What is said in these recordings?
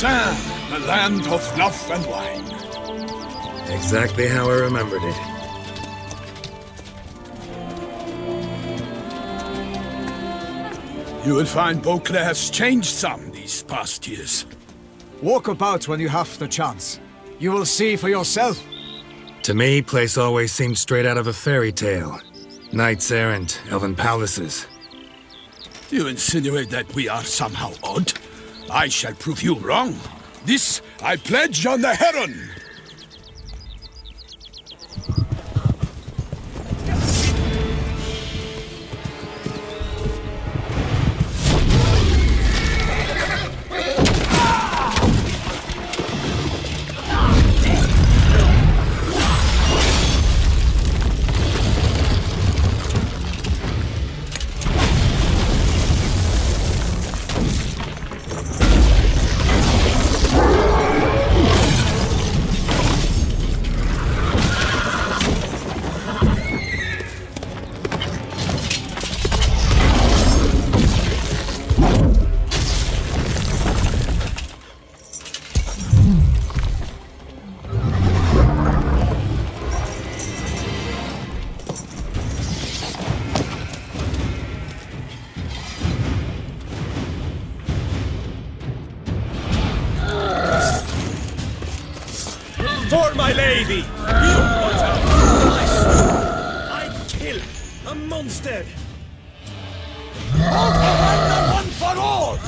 Toussaint, the land of love and wine. Exactly how I remembered it. You will find Beauclair has changed some these past years. Walk about when you have the chance. You will see for yourself. To me, place always seemed straight out of a fairy tale. Knights errant, elven palaces. You insinuate that we are somehow odd? I shall prove you wrong. This I pledge on the Heron. For my lady! I'd kill a monster! All for one and one for all!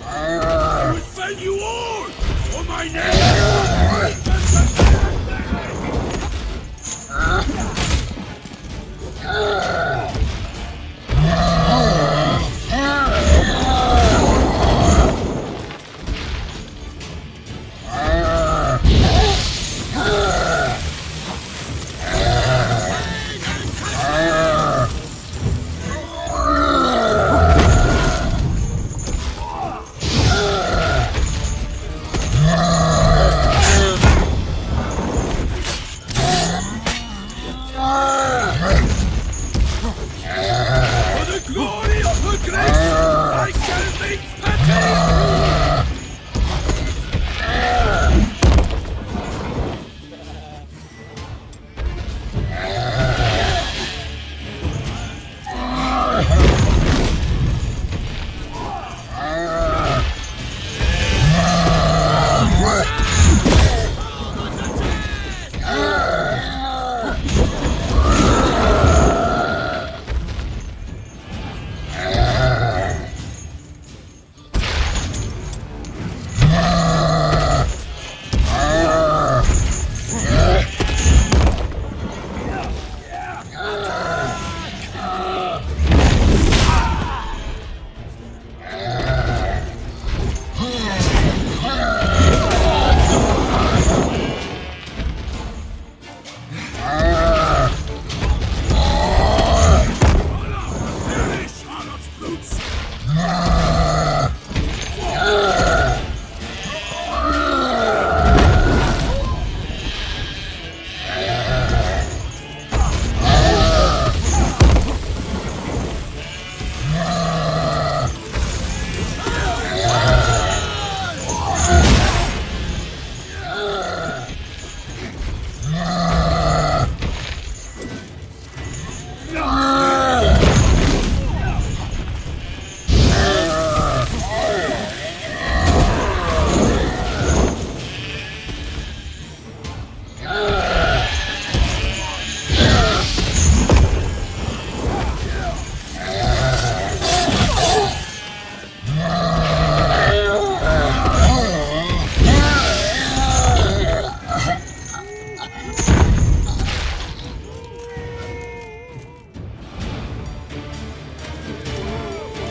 I will fell you all for my name!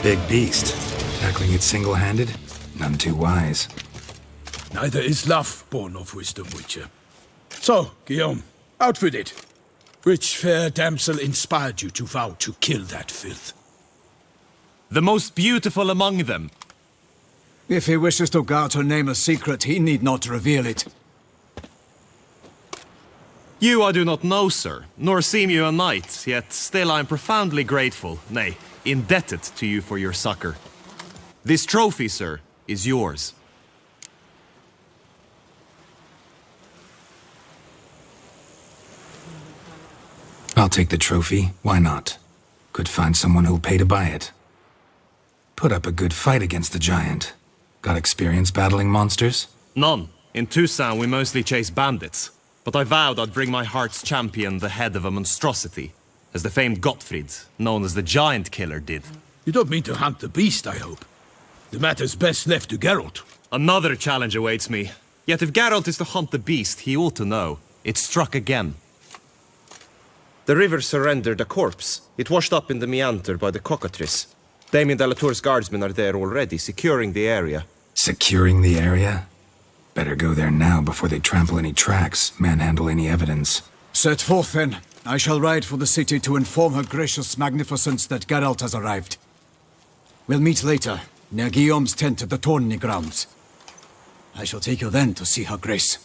Big beast. Tackling it single-handed? None too wise. Neither is love born of wisdom, Witcher. So, Guillaume, out with it. Which fair damsel inspired you to vow to kill that filth? The most beautiful among them. If he wishes to guard her name a secret, he need not reveal it. You I do not know, sir, nor seem you a knight, yet still I am profoundly grateful, nay, indebted to you for your succor. This trophy, sir, is yours. I'll take the trophy. Why not? Could find someone who'll pay to buy it. Put up a good fight against the giant. Got experience battling monsters? None. In Toussaint, we mostly chase bandits. But I vowed I'd bring my heart's champion the head of a monstrosity, as the famed Gottfried, known as the Giant Killer, did. You don't mean to hunt the beast, I hope. The matter's best left to Geralt. Another challenge awaits me. Yet if Geralt is to hunt the beast, he ought to know. It struck again. The river surrendered a corpse. It washed up in the meander by the cockatrice. Damien de la Tour's guardsmen are there already, securing the area. Securing the area? Better go there now before they trample any tracks, manhandle any evidence. Set forth, then. I shall ride for the city to inform her gracious magnificence that Geralt has arrived. We'll meet later, near Guillaume's tent at the Tourney grounds. I shall take you then to see her grace.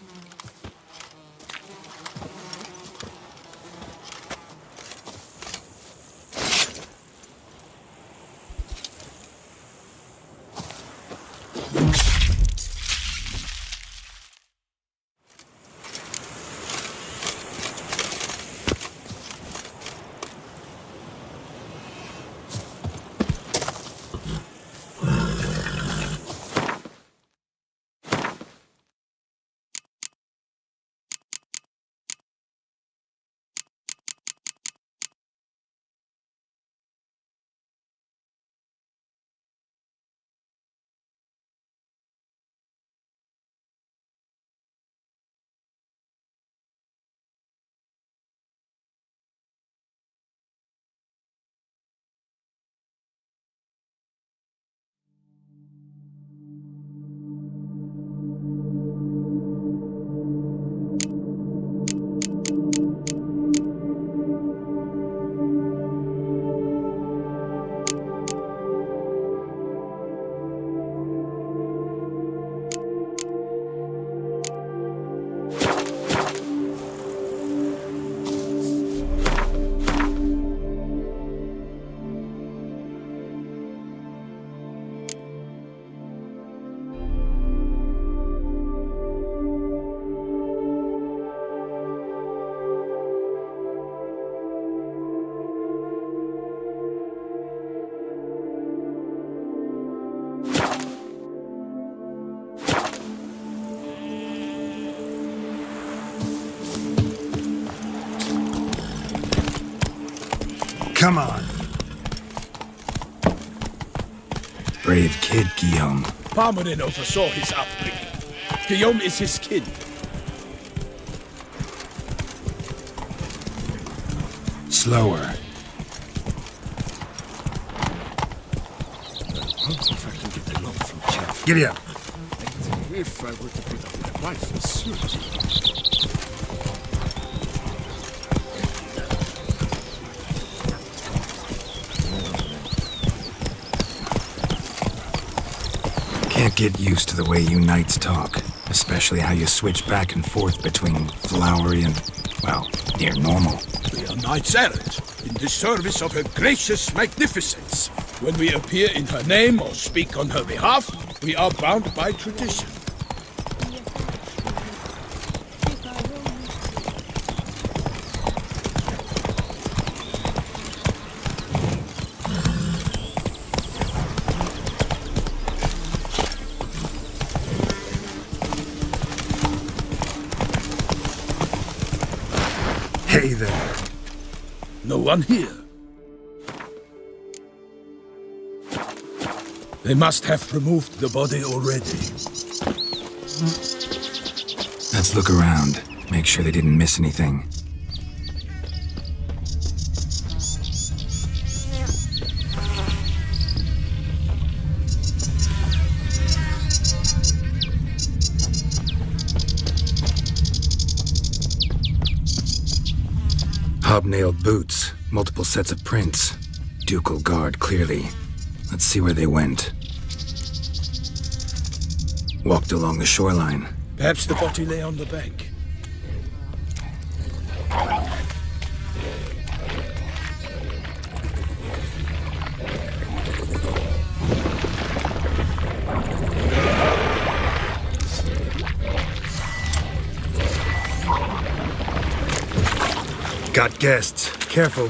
Come on. Brave kid, Guillaume. Parmanin oversaw his upbringing. Guillaume is his kin. Slower. Giddy up. If I were to put up my rifle suit. Can't get used to the way you knights talk, especially how you switch back and forth between flowery and, well, near normal. We are knights errant, in the service of her gracious magnificence. When we appear in her name or speak on her behalf, we are bound by tradition. Hey there. No one here. They must have removed the body already. Let's look around. Make sure they didn't miss anything. Hobnailed boots, multiple sets of prints. Ducal guard, clearly. Let's see where they went. Walked along the shoreline. Perhaps the body lay on the bank. Got guests. Careful.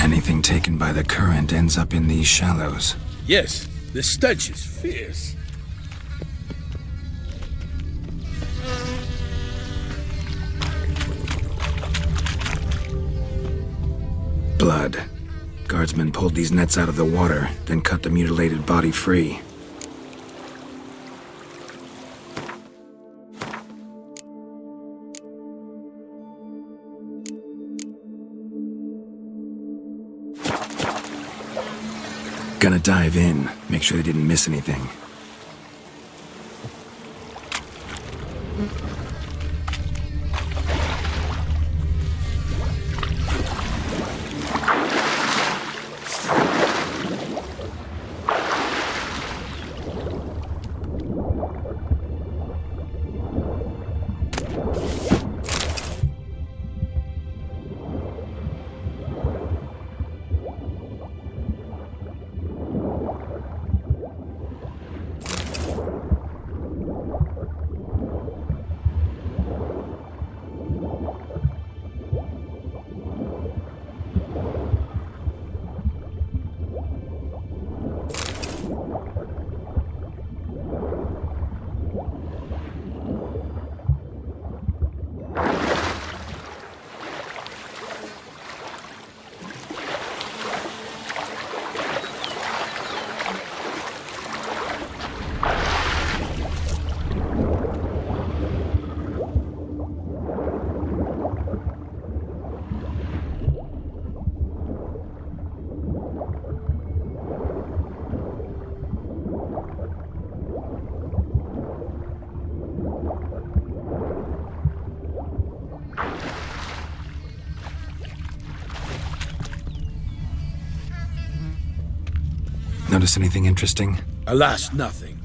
Anything taken by the current ends up in these shallows. Yes, the stench is fierce. Blood. Guardsmen pulled these nets out of the water, then cut the mutilated body free. Gonna dive in, make sure they didn't miss anything. Notice anything interesting? Alas, nothing.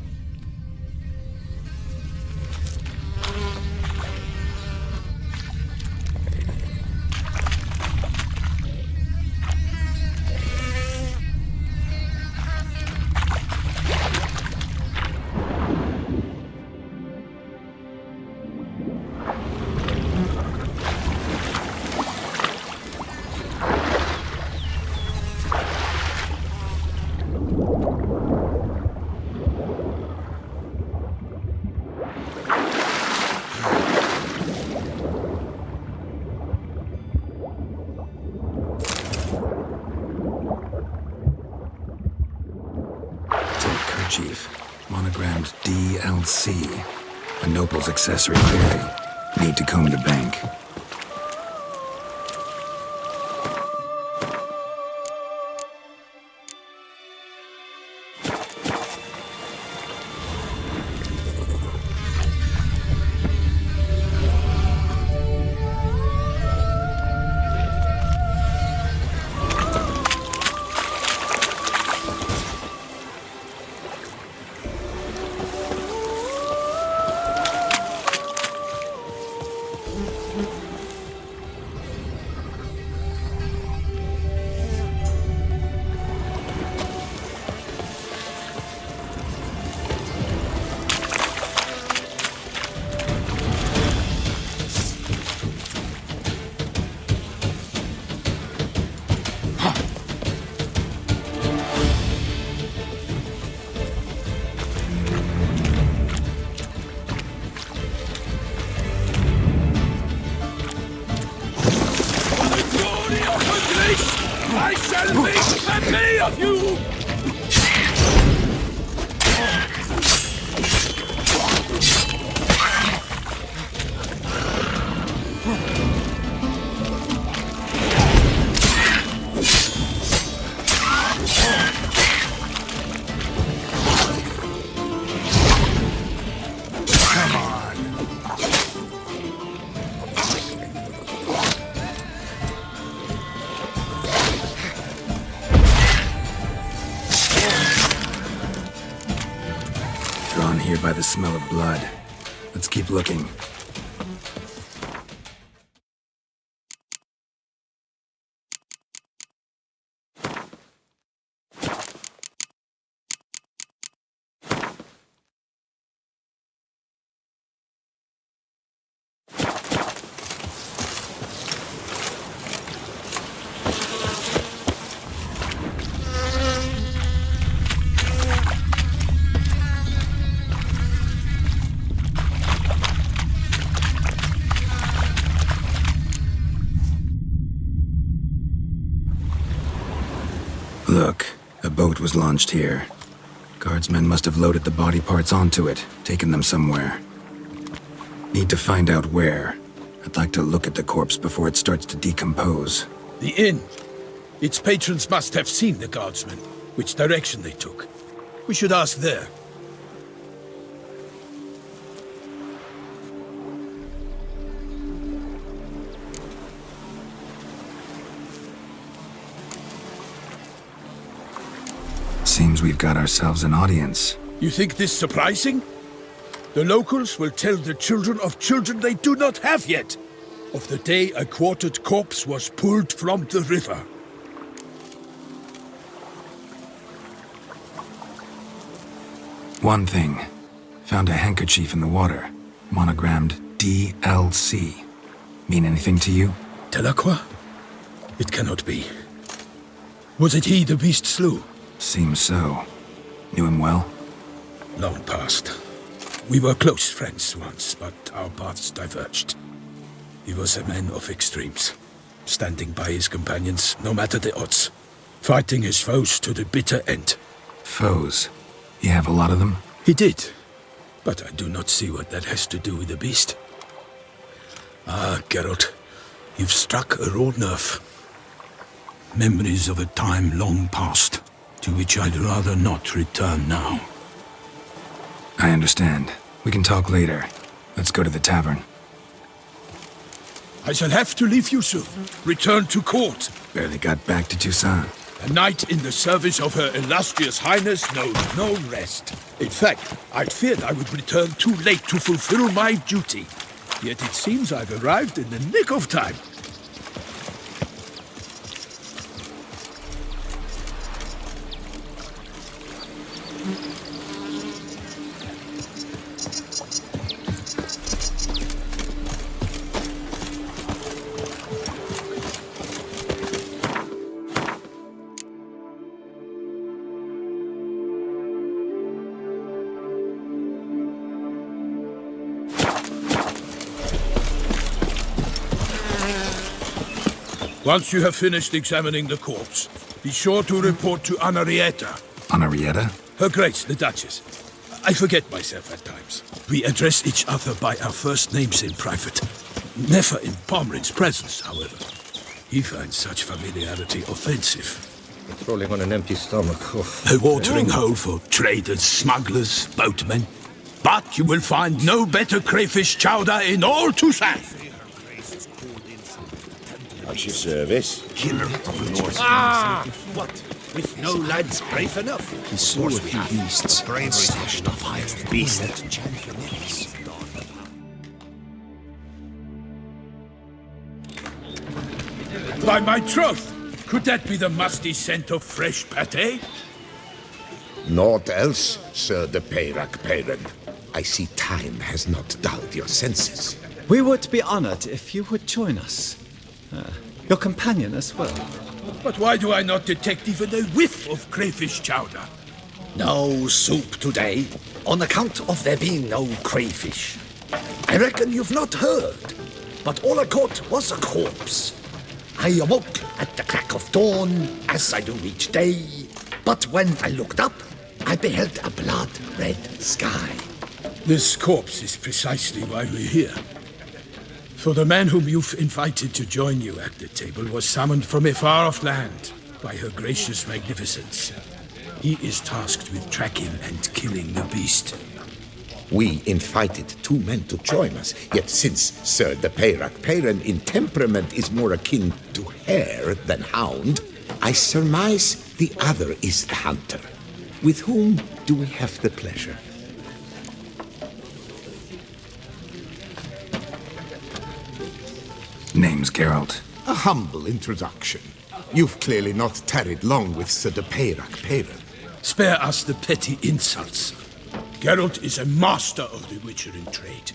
Chief, monogrammed DLC. A noble's accessory, clearly. Need to comb the bank. I shall make a day of you! By the smell of blood. Let's keep looking. Look, a boat was launched here. Guardsmen must have loaded the body parts onto it, taken them somewhere. Need to find out where. I'd like to look at the corpse before it starts to decompose. The inn. Its patrons must have seen the guardsmen, which direction they took. We should ask there. Seems we've got ourselves an audience. You think this surprising? The locals will tell the children of children they do not have yet, of the day a quartered corpse was pulled from the river. One thing. Found a handkerchief in the water. Monogrammed DLC. Mean anything to you? Delacroix? It cannot be. Was it he the beast slew? Seems so. Knew him well? Long past. We were close friends once, but our paths diverged. He was a man of extremes, standing by his companions no matter the odds, fighting his foes to the bitter end. Foes? You have a lot of them? He did, but I do not see what that has to do with the beast. Ah, Geralt, you've struck a raw nerve. Memories of a time long past, to which I'd rather not return now. I understand. We can talk later. Let's go to the tavern. I shall have to leave you soon. Return to court. Barely got back to Toussaint. A knight in the service of Her Illustrious Highness knows no rest. In fact, I'd feared I would return too late to fulfill my duty. Yet it seems I've arrived in the nick of time. Once you have finished examining the corpse, be sure to report to Anarietta. Anarietta? Her Grace, the Duchess. I forget myself at times. We address each other by our first names in private. Never in Pomrin's presence, however. He finds such familiarity offensive. Rolling on an empty stomach. A watering hole for traders, smugglers, boatmen. But you will find no better crayfish chowder in all Toussaint. How's your service? What? With no lads brave enough? He saw a few beasts. Bravery slashed off highest beast. By my troth! Could that be the musty scent of fresh pâté? Naught else, Sir de Peyrac Parent. I see time has not dulled your senses. We would be honored if you would join us. Your companion as well. But why do I not detect even a whiff of crayfish chowder? No soup today, on account of there being no crayfish. I reckon you've not heard, but all I caught was a corpse. I awoke at the crack of dawn, as I do each day, but when I looked up, I beheld a blood-red sky. This corpse is precisely why we're here. For the man whom you've invited to join you at the table was summoned from a far-off land by Her Gracious Magnificence. He is tasked with tracking and killing the beast. We invited 2 men to join us, yet since Sir de Peyrac Parent in temperament is more akin to hare than hound, I surmise the other is the hunter. With whom do we have the pleasure? Name's Geralt. A humble introduction. You've clearly not tarried long with Sir de Peyrac Parent. Spare us the petty insults. Geralt is a master of the witchering trade.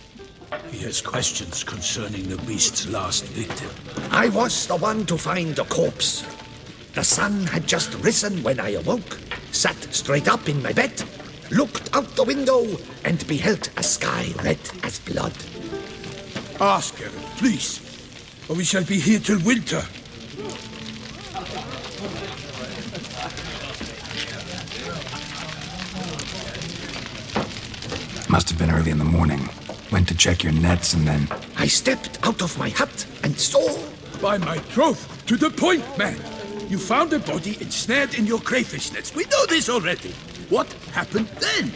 He has questions concerning the beast's last victim. I was the one to find the corpse. The sun had just risen when I awoke, sat straight up in my bed, looked out the window, and beheld a sky red as blood. Ask Geralt, please, or we shall be here till winter. Must have been early in the morning. Went to check your nets and then... I stepped out of my hut and saw... By my troth, to the point, man. You found a body ensnared in your crayfish nets. We know this already. What happened then?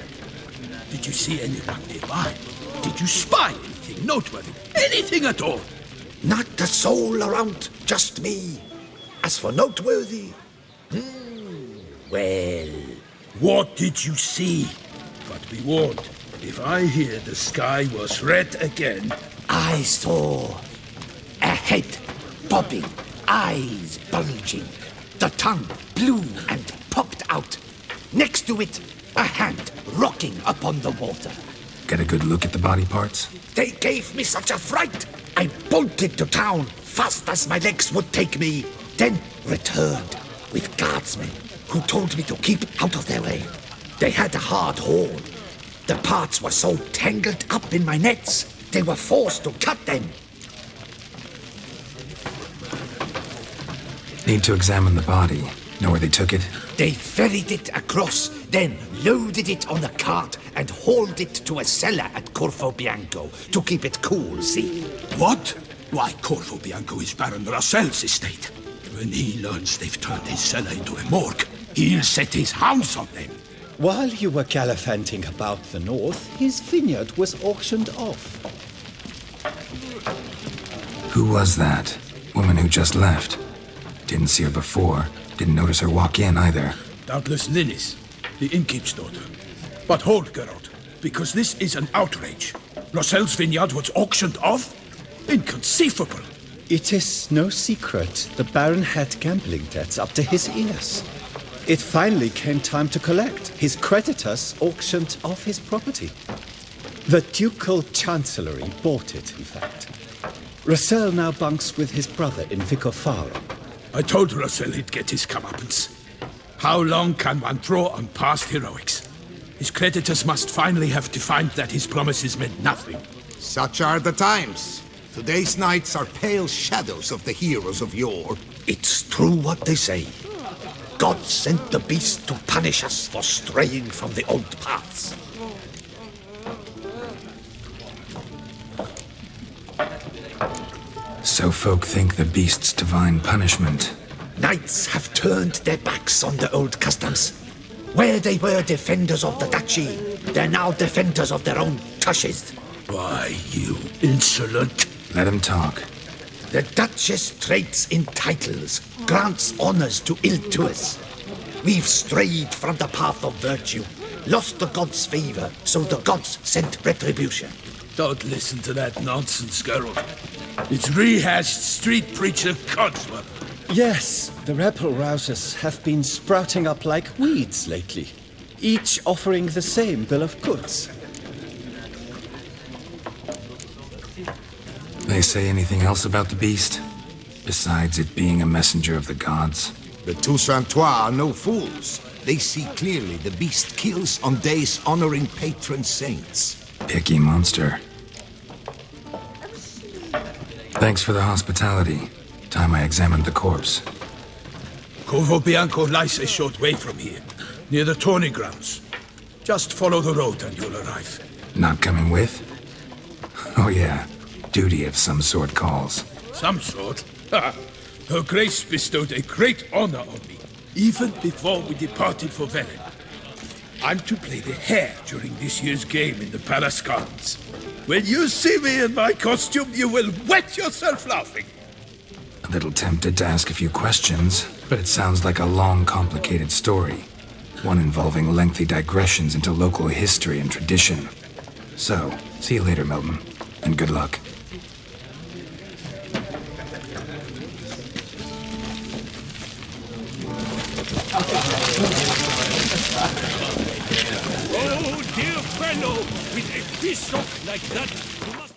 Did you see anyone nearby? Did you spy anything noteworthy? Anything at all? Not a soul around, just me. As for noteworthy... well... What did you see? But be warned, if I hear the sky was red again... I saw a head bobbing, eyes bulging, the tongue blue and popped out. Next to it, a hand rocking upon the water. Get a good look at the body parts? They gave me such a fright. I bolted to town fast as my legs would take me, then returned with guardsmen who told me to keep out of their way. They had a hard haul. The parts were so tangled up in my nets, they were forced to cut them. Need to examine the body. Know where they took it? They ferried it across, then loaded it on a cart and hauled it to a cellar at Corvo Bianco to keep it cool, see? What? Why, Corvo Bianco is Baron Russell's estate. When he learns they've turned his cellar into a morgue, he'll set his hounds on them. While you were gallivanting about the north, his vineyard was auctioned off. Who was that? Woman who just left. Didn't see her before. Didn't notice her walk in either. Doubtless Linnis, the innkeep's daughter. But hold, Geralt, because this is an outrage. Roselle's vineyard was auctioned off? Inconceivable. It is no secret the Baron had gambling debts up to his ears. It finally came time to collect. His creditors auctioned off his property. The Ducal Chancellery bought it, in fact. Roselle now bunks with his brother in Vicofaro. I told Roselle he'd get his comeuppance. How long can one draw on past heroics? His creditors must finally have to find that his promises meant nothing. Such are the times. Today's knights are pale shadows of the heroes of yore. It's true what they say. God sent the beast to punish us for straying from the old paths. So folk think the beast's divine punishment. Knights have turned their backs on the old customs. Where they were defenders of the duchy, they're now defenders of their own tushes. Why, you insolent... Let him talk. The Duchess trades in titles, grants honors to ill-doers. We've strayed from the path of virtue, lost the gods' favor, so the gods sent retribution. Don't listen to that nonsense, Geralt. It's rehashed street preacher codswallop. Yes, the rebel rousers have been sprouting up like weeds lately, each offering the same bill of goods. They say anything else about the beast? Besides it being a messenger of the gods? The Toussaintois are no fools. They see clearly the beast kills on days honoring patron saints. Picky monster. Thanks for the hospitality. Time I examined the corpse. Corvo Bianco lies a short way from here, near the tourney grounds. Just follow the road and you'll arrive. Not coming with? Oh yeah, duty of some sort calls. Some sort? Ha! Her Grace bestowed a great honor on me, even before we departed for Velen. I'm to play the hare during this year's game in the Palace Gardens. When you see me in my costume, you will wet yourself laughing. A little tempted to ask a few questions, but it sounds like a long, complicated story. One involving lengthy digressions into local history and tradition. So, see you later, Milton, and good luck. Oh, dear fellow, with a bishop like that, you must...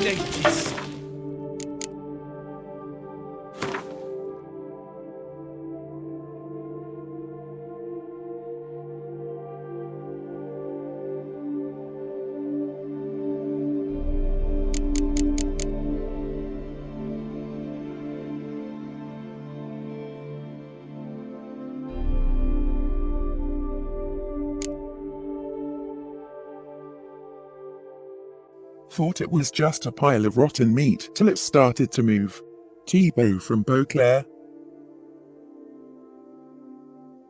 ladies. Thought it was just a pile of rotten meat till it started to move. Thibaut from Beauclair.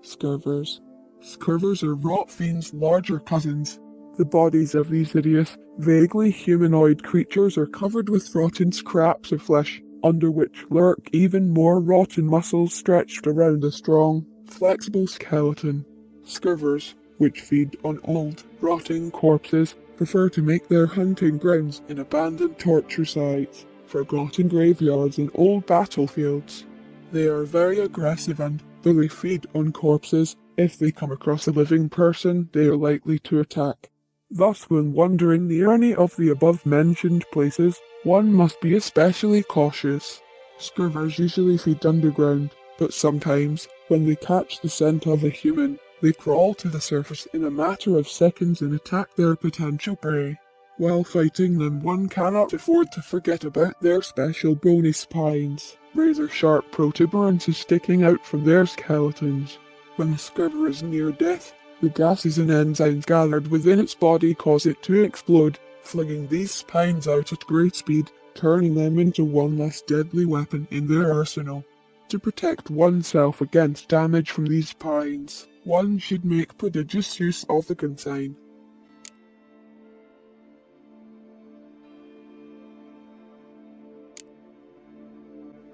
Scurvers. Scurvers are rot fiends' larger cousins. The bodies of these hideous, vaguely humanoid creatures are covered with rotten scraps of flesh, under which lurk even more rotten muscles stretched around a strong, flexible skeleton. Scurvers, which feed on old, rotting corpses, prefer to make their hunting grounds in abandoned torture sites, forgotten graveyards and old battlefields. They are very aggressive and, though they feed on corpses, if they come across a living person, they are likely to attack. Thus, when wandering near any of the above-mentioned places, one must be especially cautious. Scurvers usually feed underground, but sometimes, when they catch the scent of a human, They crawl to the surface in a matter of seconds and attack their potential prey. While fighting them, one cannot afford to forget about their special bony spines, razor-sharp protuberances sticking out from their skeletons. When the Scurver is near death, the gases and enzymes gathered within its body cause it to explode, flinging these spines out at great speed, turning them into one less deadly weapon in their arsenal. To protect oneself against damage from these spines, one should make prodigious use of the consign.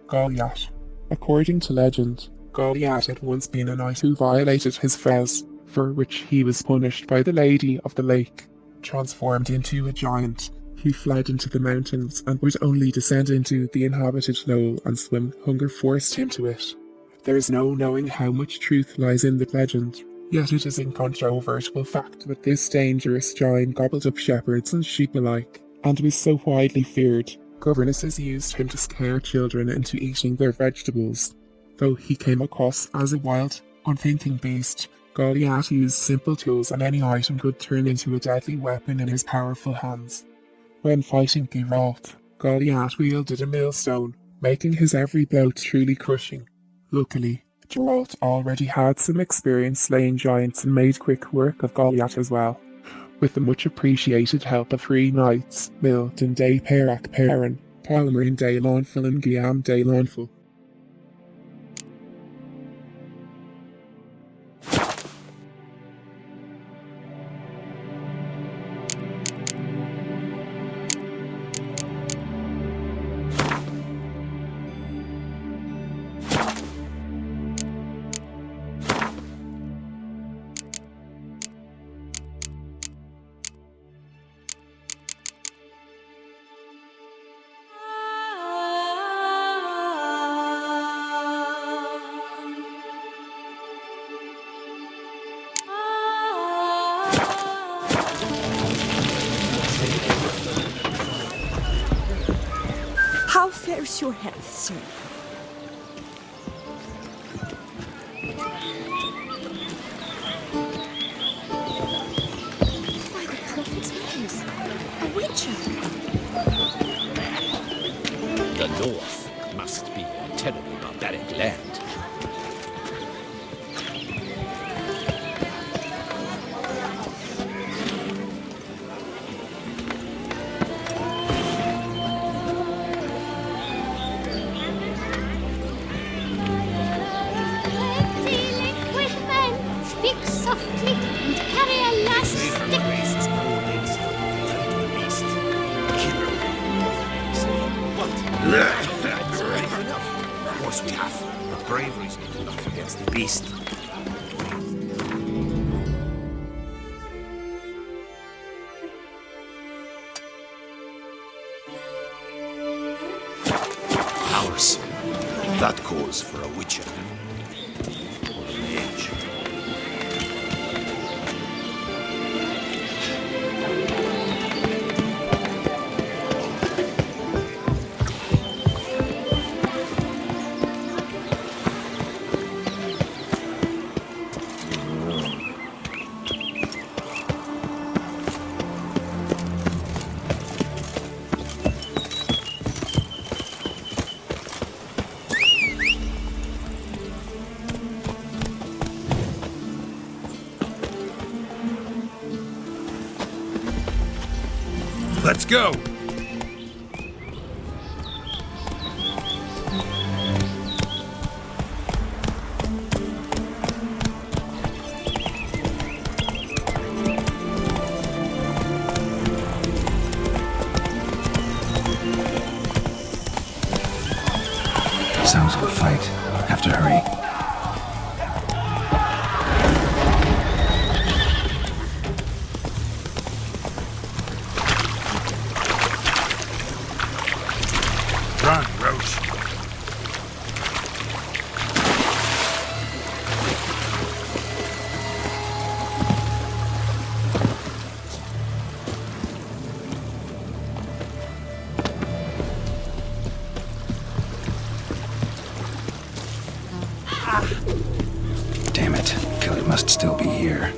Golyat. According to legend, Golyat had once been a knight who violated his vows, for which he was punished by the Lady of the Lake. Transformed into a giant, he fled into the mountains and would only descend into the inhabited knoll and swim. Hunger forced him to it. There is no knowing how much truth lies in the legend, yet it is an incontrovertible fact that this dangerous giant gobbled up shepherds and sheep alike, and was so widely feared, governesses used him to scare children into eating their vegetables. Though he came across as a wild, unthinking beast, Golyat used simple tools and any item could turn into a deadly weapon in his powerful hands. When fighting Geralt, Golyat wielded a millstone, making his every blow truly crushing. Luckily, Geralt already had some experience slaying giants and made quick work of Golyat as well, with the much appreciated help of 3 knights, Milton de Perac Perrin, Palmerin de Launfal and Guillaume de Launfal. How fares your health, sir? By the prophet's hands, a witcher! The North must be a terribly barbaric land. Of course we have. But bravery's not enough against the beast. Ours. That calls for a witcher. Mage. Let's go! Sounds like a fight. Have to hurry. Run, Roach. Damn it. Kill it must still be here.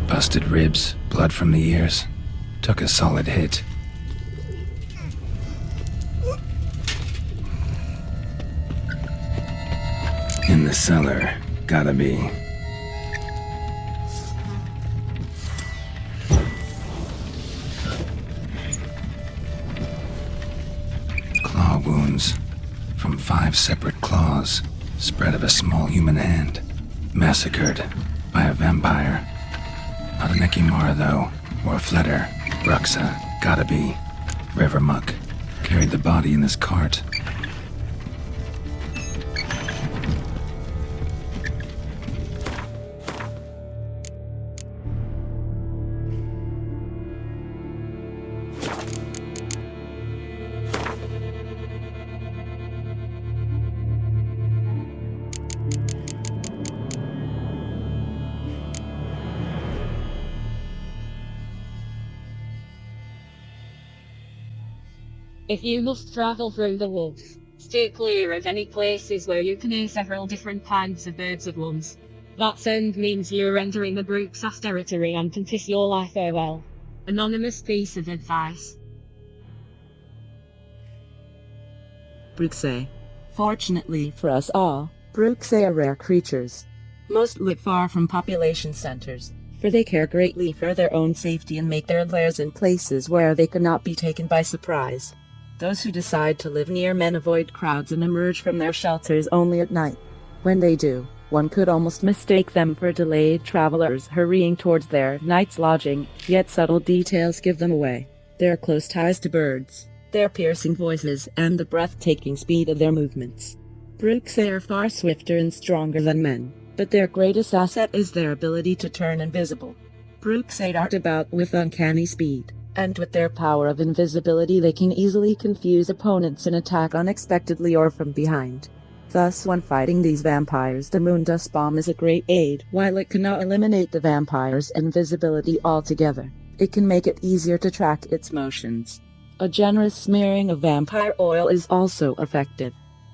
Busted ribs, blood from the ears. Took a solid hit. In the cellar, gotta be. Claw wounds from 5 separate claws, spread of a small human hand. Massacred by a vampire. Not an Ekimar, though, or a Fletter. Bruxae, gotta be. River muck. Carried the body in this cart. If you must travel through the woods, stay clear of any places where you can hear several different kinds of birds at once. That sound means you're entering the Bruxae territory and can kiss your life farewell. Anonymous piece of advice. Bruxae. Fortunately for us all, Bruxae are rare creatures. Most live far from population centers, for they care greatly for their own safety and make their lairs in places where they cannot be taken by surprise. Those who decide to live near men avoid crowds and emerge from their shelters only at night. When they do, one could almost mistake them for delayed travelers hurrying towards their night's lodging, yet subtle details give them away. Their close ties to birds, their piercing voices, and the breathtaking speed of their movements. Bruxae are far swifter and stronger than men, but their greatest asset is their ability to turn invisible. Bruxae dart about with uncanny speed, and with their power of invisibility they can easily confuse opponents and attack unexpectedly or from behind. Thus, when fighting these vampires, the Moondust Bomb is a great aid. While it cannot eliminate the vampire's invisibility altogether, it can make it easier to track its motions. A generous smearing of vampire oil is also effective.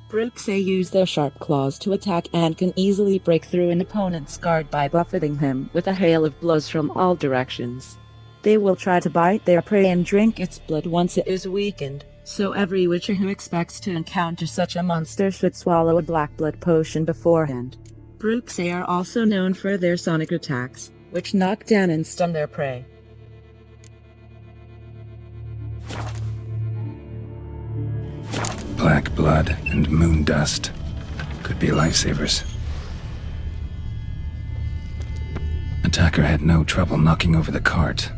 Bruxae use their sharp claws to attack and can easily break through an opponent's guard by buffeting him with a hail of blows from all directions. They will try to bite their prey and drink its blood once it is weakened, so every witcher who expects to encounter such a monster should swallow a black blood potion beforehand. Bruxae are also known for their sonic attacks, which knock down and stun their prey. Black blood and moon dust could be lifesavers. Attacker had no trouble knocking over the cart,